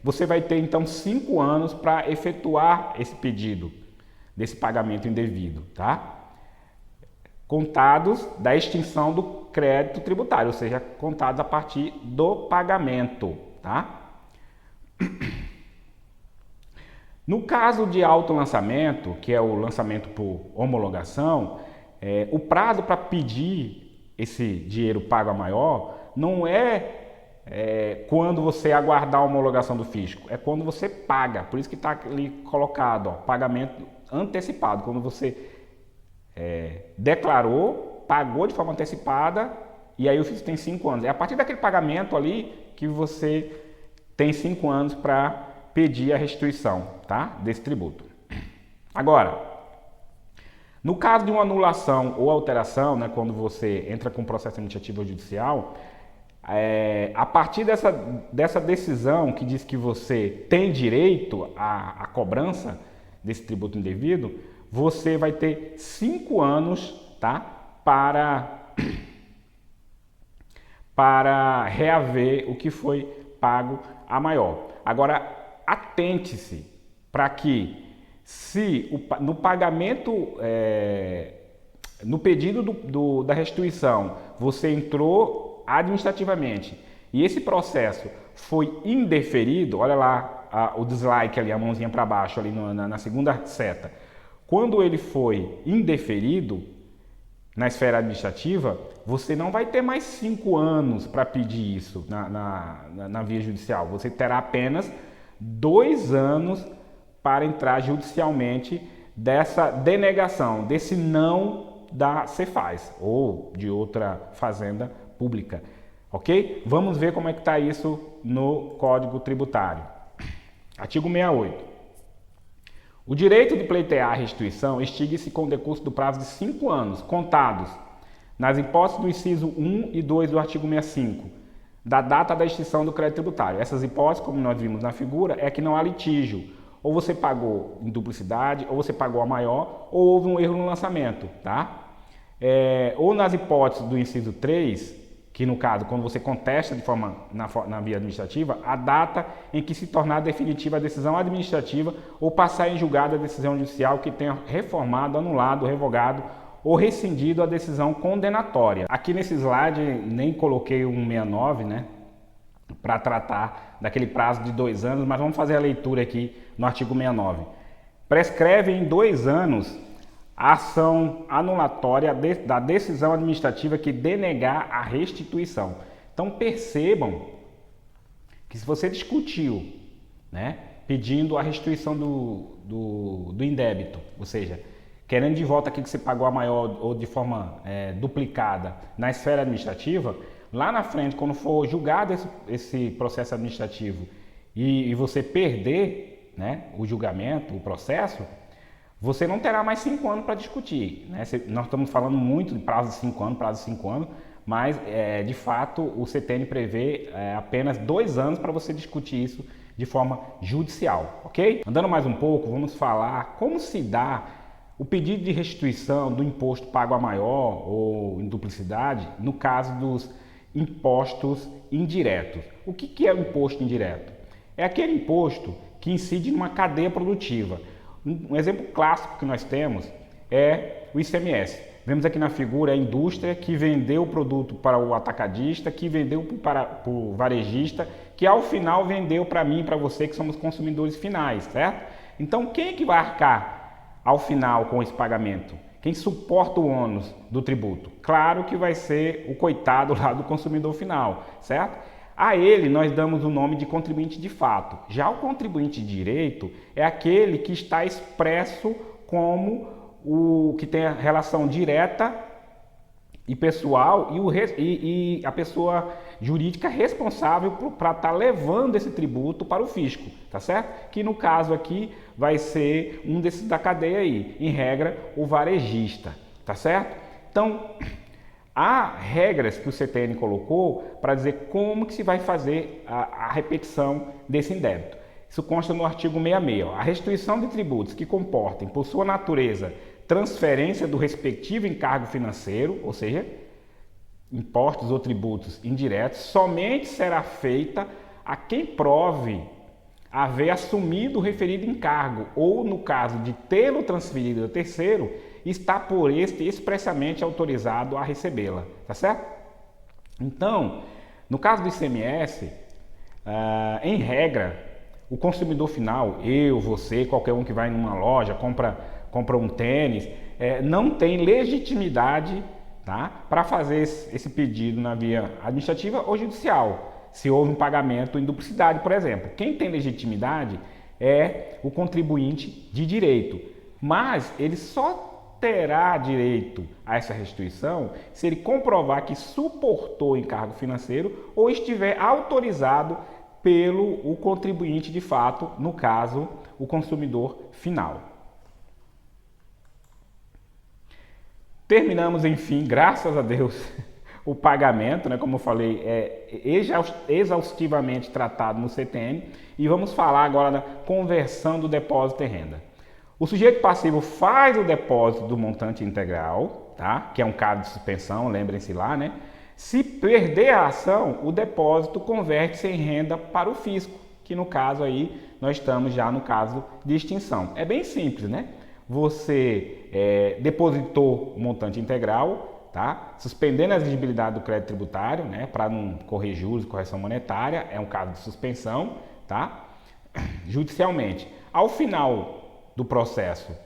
Você vai ter, então, 5 anos para efetuar esse pedido desse pagamento indevido, tá? Contados da extinção do crédito tributário, ou seja, contados a partir do pagamento, tá? No caso de autolançamento, que é o lançamento por homologação, o prazo para pedir esse dinheiro pago a maior não é quando você aguardar a homologação do fisco, é quando você paga. Por isso que está ali colocado, ó, pagamento antecipado, quando você declarou, pagou de forma antecipada e aí o fisco tem 5 anos. É a partir daquele pagamento ali que você tem 5 anos para pedir a restituição, tá, desse tributo. Agora, no caso de uma anulação ou alteração, né, quando você entra com processo administrativo ou judicial, a partir dessa decisão que diz que você tem direito à cobrança desse tributo indevido, você vai ter 5 anos, tá, para reaver o que foi pago a maior. Agora, atente-se para que, se no pagamento, no pedido da restituição, você entrou administrativamente e esse processo foi indeferido, olha lá o dislike ali, a mãozinha para baixo ali na segunda seta. Quando ele foi indeferido na esfera administrativa, você não vai ter mais 5 anos para pedir isso na via judicial. Você terá apenas 2 anos para entrar judicialmente dessa denegação, desse não da Cefaz ou de outra fazenda pública, ok? Vamos ver como é que está isso no Código Tributário. Artigo 68. O direito de pleitear a restituição extingue-se com o decurso do prazo de 5 anos, contados nas hipóteses do inciso 1 e 2 do artigo 65, da data da extinção do crédito tributário. Essas hipóteses, como nós vimos na figura, é que não há litígio. Ou você pagou em duplicidade, ou você pagou a maior, ou houve um erro no lançamento, tá? Ou nas hipóteses do inciso 3, que no caso, quando você contesta de forma na via administrativa, a data em que se tornar definitiva a decisão administrativa ou passar em julgado a decisão judicial que tenha reformado, anulado, revogado ou rescindido a decisão condenatória. Aqui nesse slide nem coloquei o 169, né, para tratar daquele prazo de 2 anos, mas vamos fazer a leitura aqui no artigo 69. Prescreve em 2 anos a ação anulatória da decisão administrativa que denegar a restituição. Então percebam que se você discutiu, né, pedindo a restituição do indébito, ou seja, querendo de volta aquilo que você pagou a maior ou de forma duplicada na esfera administrativa, lá na frente, quando for julgado esse processo administrativo e você perder, né, o julgamento, o processo, você não terá mais 5 anos para discutir, né? Nós estamos falando muito de prazo de 5 anos, mas de fato o CTN prevê apenas 2 anos para você discutir isso de forma judicial, ok? Andando mais um pouco, vamos falar como se dá o pedido de restituição do imposto pago a maior ou em duplicidade no caso dos impostos indiretos. O que é o imposto indireto? É aquele imposto que incide numa cadeia produtiva. Um exemplo clássico que nós temos é o ICMS. Vemos aqui na figura a indústria que vendeu o produto para o atacadista, que vendeu para o varejista, que ao final vendeu para mim e para você, que somos consumidores finais, certo? Então, quem é que vai arcar ao final com esse pagamento? Quem suporta o ônus do tributo? Claro que vai ser o coitado lá do consumidor final, certo? A ele nós damos o nome de contribuinte de fato. Já o contribuinte de direito é aquele que está expresso como o que tem a relação direta e pessoal e a pessoa jurídica responsável para estar levando esse tributo para o fisco, tá certo? Que no caso aqui vai ser um desses da cadeia aí, em regra o varejista, tá certo? Então, há regras que o CTN colocou para dizer como que se vai fazer a repetição desse indébito. Isso consta no artigo 66. A restituição de tributos que comportem, por sua natureza, transferência do respectivo encargo financeiro, ou seja, impostos ou tributos indiretos, somente será feita a quem prove haver assumido o referido encargo ou, no caso de tê-lo transferido a terceiro, está por este expressamente autorizado a recebê-la, tá certo? Então, no caso do ICMS, em regra, o consumidor final, eu, você, qualquer um que vai numa loja, compra um tênis, não tem legitimidade, tá, para fazer esse pedido na via administrativa ou judicial, se houve um pagamento em duplicidade, por exemplo. Quem tem legitimidade é o contribuinte de direito, mas ele só terá direito a essa restituição se ele comprovar que suportou encargo financeiro ou estiver autorizado pelo o contribuinte de fato, no caso, o consumidor final. Terminamos, enfim, graças a Deus, o pagamento, né, como eu falei, é exaustivamente tratado no CTN, e vamos falar agora da conversão do depósito em renda. O sujeito passivo faz o depósito do montante integral, tá? Que é um caso de suspensão, lembrem-se lá, né? Se perder a ação, o depósito converte-se em renda para o fisco, que no caso aí nós estamos já no caso de extinção. É bem simples, né? Você depositou o montante integral, tá? Suspendendo a exigibilidade do crédito tributário, né? Para não correr juros e correção monetária, é um caso de suspensão, tá? Judicialmente. Ao final do processo,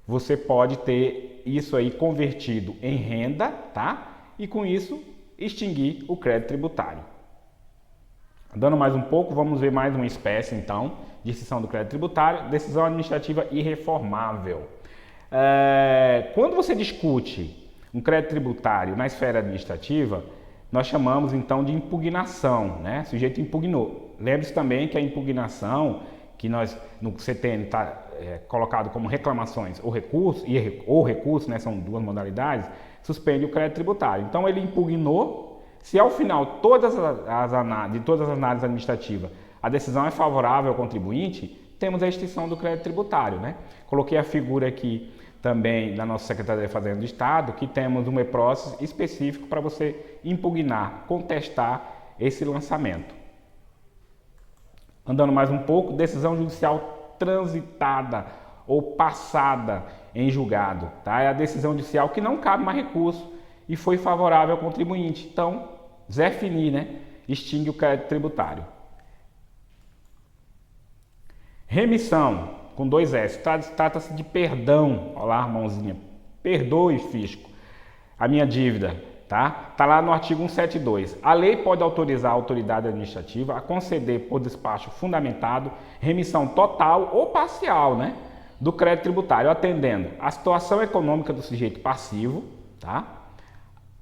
você pode ter isso aí convertido em renda, tá? E com isso extinguir o crédito tributário. Andando mais um pouco, vamos ver mais uma espécie então de extinção do crédito tributário, decisão administrativa irreformável. Quando você discute um crédito tributário na esfera administrativa, nós chamamos então de impugnação, né? O sujeito impugnou. Lembre-se também que a impugnação, que nós no CTN está colocado como reclamações ou recurso, né? São duas modalidades, suspende o crédito tributário. Então ele impugnou, se ao final de todas as análises administrativas a decisão é favorável ao contribuinte, temos a extinção do crédito tributário, né? Coloquei a figura aqui também da nossa Secretaria de Fazenda do Estado, que temos um e-process específico para você impugnar, contestar esse lançamento. Andando mais um pouco, decisão judicial transitada ou passada em julgado, tá? É a decisão judicial que não cabe mais recurso e foi favorável ao contribuinte. Então, Zé Fini, né? Extingue o crédito tributário. Remissão, com 2 S, trata-se de perdão. Olha lá, mãozinha. Perdoe, fisco, a minha dívida, tá? Tá lá no artigo 172. A lei pode autorizar a autoridade administrativa a conceder por despacho fundamentado remissão total ou parcial, né, do crédito tributário, atendendo à situação econômica do sujeito passivo, tá?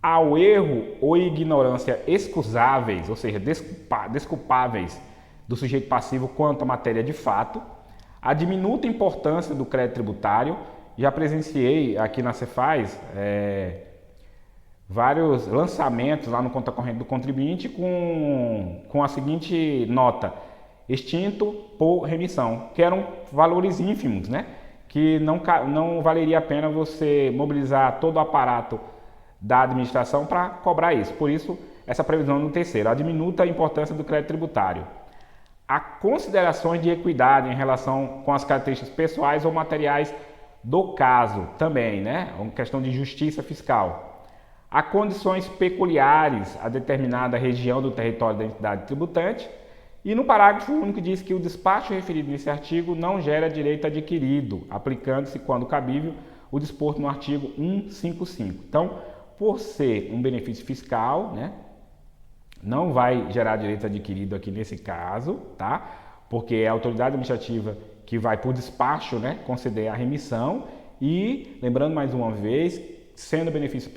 Ao erro ou ignorância excusáveis, ou seja, desculpáveis do sujeito passivo quanto à matéria de fato, a diminuta importância do crédito tributário. Já presenciei aqui na Cefaz vários lançamentos lá no conta corrente do contribuinte com a seguinte nota: extinto por remissão, que eram valores ínfimos, né? Que não valeria a pena você mobilizar todo o aparato da administração para cobrar isso. Por isso, essa previsão no terceiro, a diminuta importância do crédito tributário. Há considerações de equidade em relação com as características pessoais ou materiais do caso também, né? Uma questão de justiça fiscal. Há condições peculiares a determinada região do território da entidade tributante. E no parágrafo único diz que o despacho referido nesse artigo não gera direito adquirido, aplicando-se, quando cabível, o disposto no artigo 155. Então, por ser um benefício fiscal, né, não vai gerar direito adquirido aqui nesse caso, tá? Porque é a autoridade administrativa que vai, por despacho, né, conceder a remissão. E, lembrando mais uma vez, sendo benefício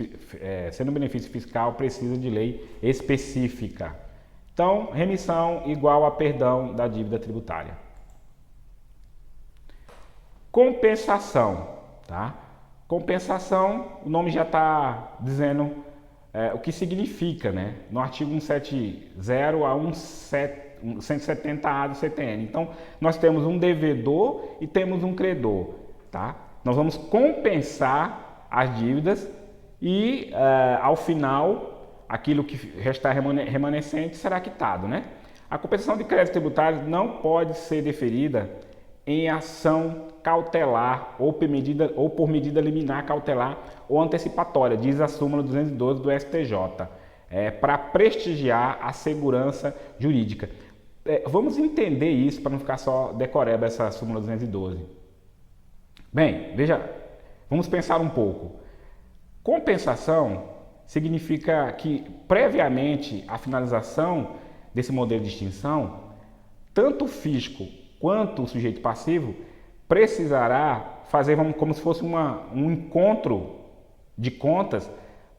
fiscal, precisa de lei específica. Então, remissão igual a perdão da dívida tributária. Compensação, tá? Compensação, o nome já está dizendo o que significa, né? No artigo 170 a 170A do CTN. Então, nós temos um devedor e temos um credor, tá? Nós vamos compensar as dívidas e, ao final, aquilo que restar remanescente será quitado, né? A compensação de créditos tributários não pode ser deferida em ação cautelar ou por medida liminar cautelar ou antecipatória, diz a súmula 212 do STJ, para prestigiar a segurança jurídica. Vamos entender isso para não ficar só decoreba essa súmula 212. Bem, veja, vamos pensar um pouco. Compensação significa que, previamente à finalização desse modelo de extinção, tanto o fisco quanto o sujeito passivo precisará fazer como se fosse um encontro de contas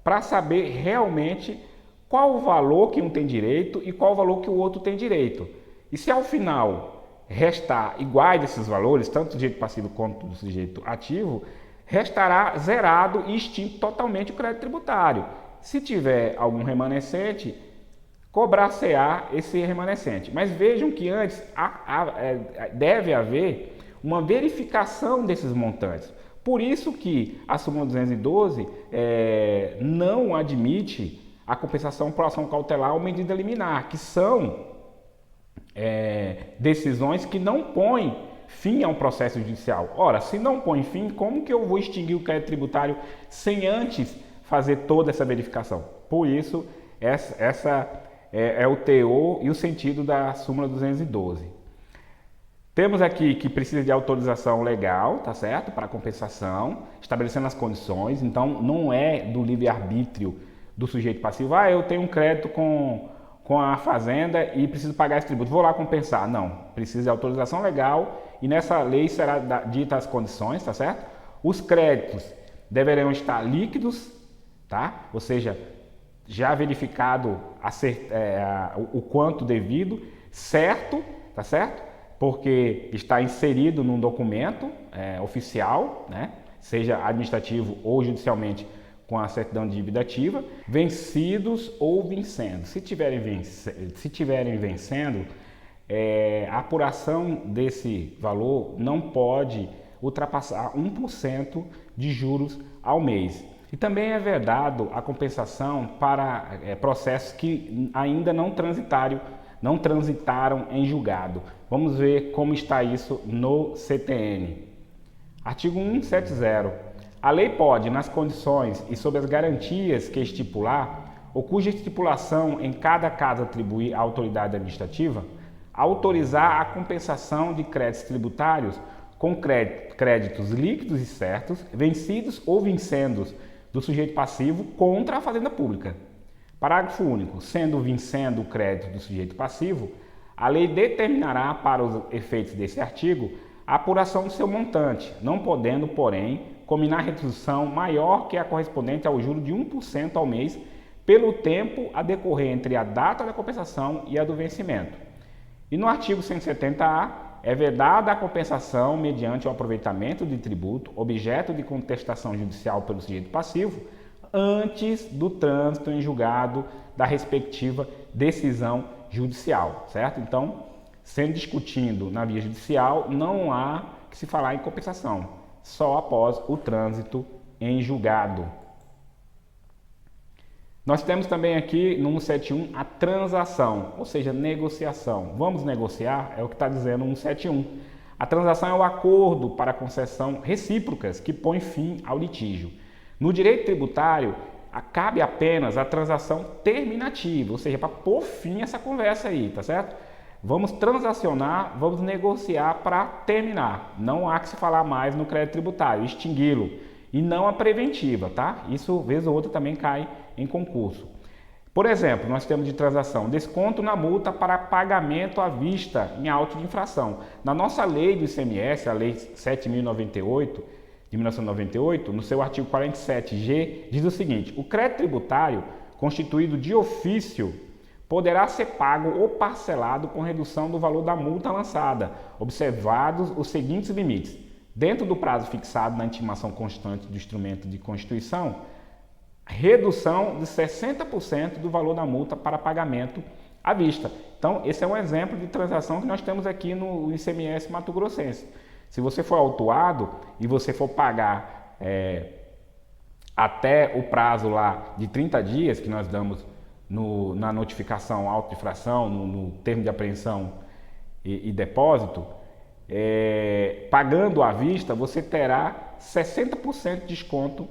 para saber realmente qual o valor que um tem direito e qual o valor que o outro tem direito. E se ao final restar iguais desses valores, tanto do sujeito passivo quanto do sujeito ativo, restará zerado e extinto totalmente o crédito tributário. Se tiver algum remanescente, cobrar-se-á esse remanescente. Mas vejam que antes deve haver uma verificação desses montantes. Por isso que a súmula 212 não admite a compensação por ação cautelar ou medida liminar, que são decisões que não põem fim a um processo judicial. Ora, se não põe fim, como que eu vou extinguir o crédito tributário sem antes fazer toda essa verificação? Por isso, essa é o teor e o sentido da súmula 212. Temos aqui que precisa de autorização legal, tá certo? Para compensação, estabelecendo as condições. Então, não é do livre-arbítrio do sujeito passivo. Eu tenho um crédito com com a fazenda e preciso pagar esse tributo. Vou lá compensar. Não, precisa de autorização legal e nessa lei será dita as condições, tá certo? Os créditos deverão estar líquidos, tá? Ou seja, já verificado o quanto devido, certo, tá certo? Porque está inserido num documento oficial, né? Seja administrativo ou judicialmente com a certidão de dívida ativa, vencidos ou vencendo. Se tiverem vencendo, a apuração desse valor não pode ultrapassar 1% de juros ao mês. E também é vedado a compensação para processos que ainda não transitaram em julgado. Vamos ver como está isso no CTN. Artigo 170. A lei pode, nas condições e sob as garantias que estipular, ou cuja estipulação em cada caso atribuir à autoridade administrativa, autorizar a compensação de créditos tributários com créditos líquidos e certos, vencidos ou vincendos do sujeito passivo contra a fazenda pública. Parágrafo único. Sendo vencendo o crédito do sujeito passivo, a lei determinará para os efeitos desse artigo a apuração do seu montante, não podendo, porém, combinar redução maior que a correspondente ao juro de 1% ao mês pelo tempo a decorrer entre a data da compensação e a do vencimento. E no artigo 170-A, é vedada a compensação mediante o aproveitamento de tributo, objeto de contestação judicial pelo sujeito passivo, antes do trânsito em julgado da respectiva decisão judicial, certo? Então, sendo discutindo na via judicial, não há que se falar em compensação, só após o trânsito em julgado. Nós temos também aqui no 171 a transação, ou seja, negociação. Vamos negociar? É o que está dizendo o 171. A transação é o acordo para concessão recíprocas que põe fim ao litígio. No direito tributário, cabe apenas a transação terminativa, ou seja, para pôr fim a essa conversa aí, tá certo? Vamos transacionar, vamos negociar para terminar. Não há que se falar mais no crédito tributário, extingui-lo. E não a preventiva, tá? Isso, vez ou outra, também cai em concurso. Por exemplo, nós temos de transação desconto na multa para pagamento à vista em auto de infração. Na nossa lei do ICMS, a Lei 7.098, de 1998, no seu artigo 47G, diz o seguinte: o crédito tributário constituído de ofício poderá ser pago ou parcelado com redução do valor da multa lançada, observados os seguintes limites. Dentro do prazo fixado na intimação constante do instrumento de constituição, redução de 60% do valor da multa para pagamento à vista. Então, esse é um exemplo de transação que nós temos aqui no ICMS Mato Grossense. Se você for autuado e você for pagar até o prazo lá de 30 dias que nós damos na notificação auto-infração, no termo de apreensão e depósito, pagando à vista, você terá 60% de desconto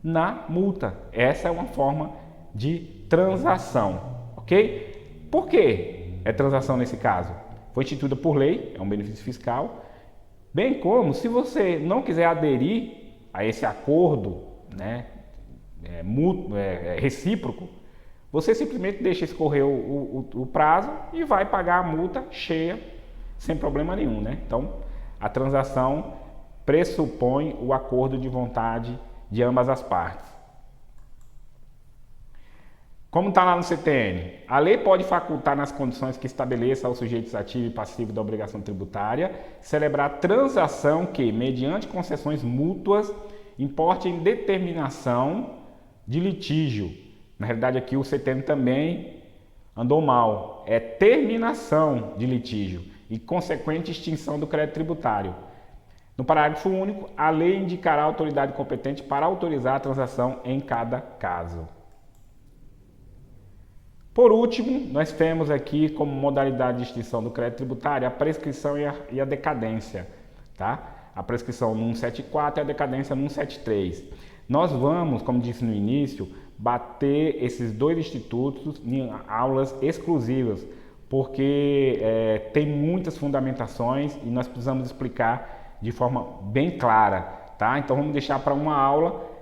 na multa. Essa é uma forma de transação, ok? Por que é transação nesse caso? Foi instituída por lei, é um benefício fiscal, bem como se você não quiser aderir a esse acordo, né, recíproco, você simplesmente deixa escorrer o prazo e vai pagar a multa cheia sem problema nenhum, né? Então, a transação pressupõe o acordo de vontade de ambas as partes. Como está lá no CTN? A lei pode facultar, nas condições que estabeleça aos sujeitos ativo e passivo da obrigação tributária, celebrar transação que, mediante concessões mútuas, importe em determinação de litígio. Na realidade, aqui o CTN também andou mal. É terminação de litígio e consequente extinção do crédito tributário. No parágrafo único, a lei indicará a autoridade competente para autorizar a transação em cada caso. Por último, nós temos aqui como modalidade de extinção do crédito tributário a prescrição e a decadência, tá? A prescrição no 174 e a decadência no 173. Nós vamos, como disse no início, bater esses dois institutos em aulas exclusivas, porque tem muitas fundamentações e nós precisamos explicar de forma bem clara, tá? Então vamos deixar para uma aula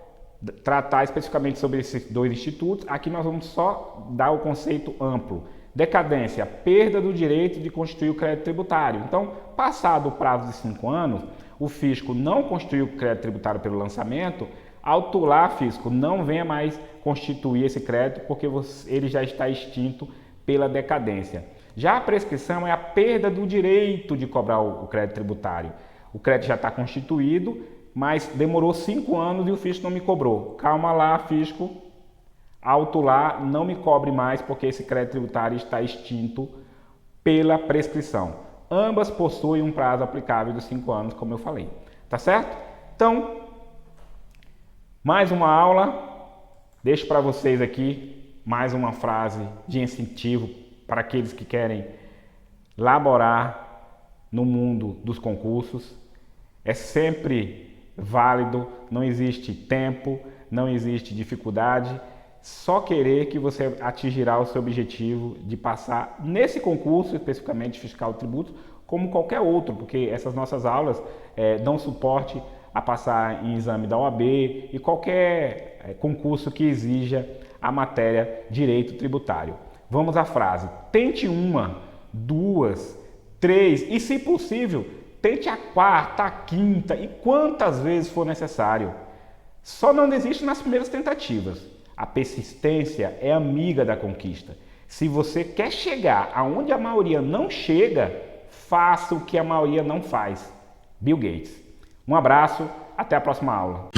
tratar especificamente sobre esses dois institutos. Aqui nós vamos só dar o conceito amplo Decadência, perda do direito de constituir o crédito tributário. Então, passado o prazo de 5 anos, o fisco não constituiu o crédito tributário pelo lançamento, autular, fisco, não venha mais constituir esse crédito porque ele já está extinto pela decadência. Já a prescrição é a perda do direito de cobrar o crédito tributário. O crédito já está constituído, mas demorou 5 anos e o fisco não me cobrou. Calma lá, fisco, autular, não me cobre mais porque esse crédito tributário está extinto pela prescrição. Ambas possuem um prazo aplicável de 5 anos, como eu falei. Tá certo? Então, mais uma aula. Deixo para vocês aqui mais uma frase de incentivo para aqueles que querem laborar no mundo dos concursos. É sempre válido, não existe tempo, não existe dificuldade, só querer que você atingirá o seu objetivo de passar nesse concurso, especificamente fiscal e tributos, como qualquer outro, porque essas nossas aulas dão suporte a passar em exame da OAB e qualquer concurso que exija a matéria direito tributário. Vamos à frase: tente 1, 2, 3 e, se possível, tente a 4ª, a 5ª e quantas vezes for necessário. Só não desiste nas primeiras tentativas. A persistência é amiga da conquista. Se você quer chegar aonde a maioria não chega, faça o que a maioria não faz. Bill Gates. Um abraço, até a próxima aula.